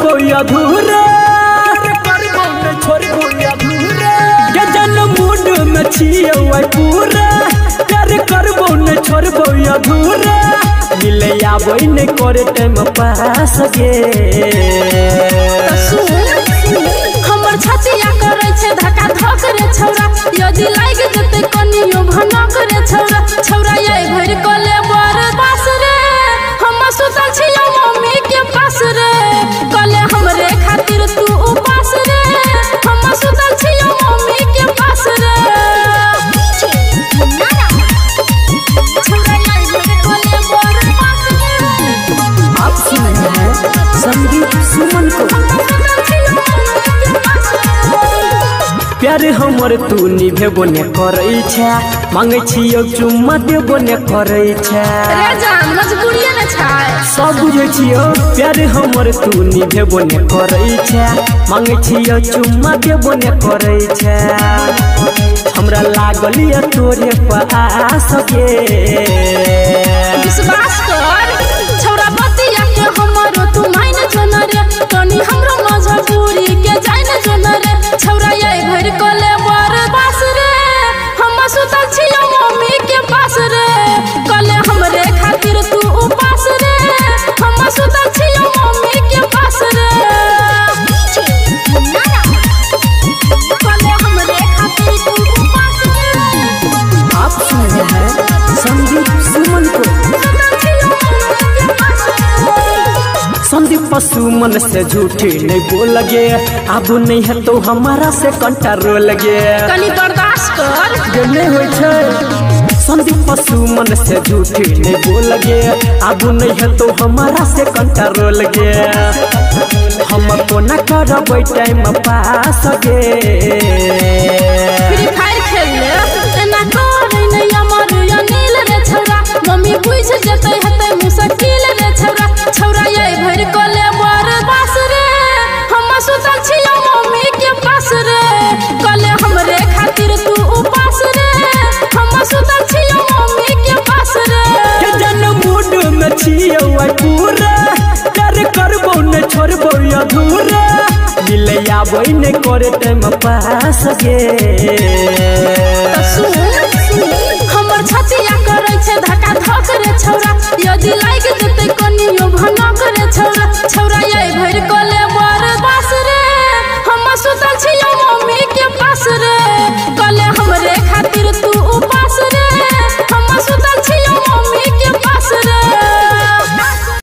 छोड़बो अधूरा करबो न छोड़बो अधूरा के जन मूड में छियो पूरा प्यार करबो न छोड़बो अधूरा मिले आबै न करे टाइम पास गे हमर छतिया करे छे धक्का धक रे छौरा यदि लाग जते कनियो भनक रे छौरा छौरा ये भर कले बर पास रे हम सुतल छियो मम्मी के पास रे कले हमरे खातिर तू उपास रे हम सुतल छियो मम्मी के पास रे छौरा ये भर कले बर पास रे। आप सुन रहे हैं संदीप सुमन को। प्यार हमर तू निभेबो ने करै छै मांगे छियो चुम्मा देबो ने करै छै रे जान मजबूरिये न छै सब बुझै छियो प्यार हमर तू निभेबो ने करै छै मांगे छियो चुम्मा देबो ने करै छै हमरा लागल या तोरे पास गे विश्वास कर छौरा बतिया के हमरो तू माइन जोन रे तनी हमरो मजबूरी के जाइन जोन रे छौरा ये भर कले बर पास रे हम सुतल छियो मम्मी के पास रे कले हमरे खातिर तू उपास रे हम सुतल छियो मम्मी के पास रे कले हमरे खातिर तू उपास रे। आप सुन रहे हैं संदीप सुमन को। संदीप सुमन से झूठी नहीं बोल गे अब नहीं है तो हमारा से कंट्रोल गे कनी बर्दाश्त कर नहीं होय छै संदीप सुमन से झूठी नहीं बोल गे अब नहीं है तो हमारा से कंट्रोल गे हम को न करबै टाइम पास गे फ्री फायर खेल ले एना करे नहीं अमर अनिल रे छौरा मम्मी बुझ जते हते मुश्किल रे छौरा छौरा ये भर कले बर पास रे हम सुतल छियो मम्मी के पास रे कले हमरे खातिर तू उपास रे हम सुतल छियो मम्मी के पास रे के जन मूड में छियो पूरा प्यार करबो न छोड़बो अधूरा मिले आबै न करे टाइम पास गे हमर छतिया करे छे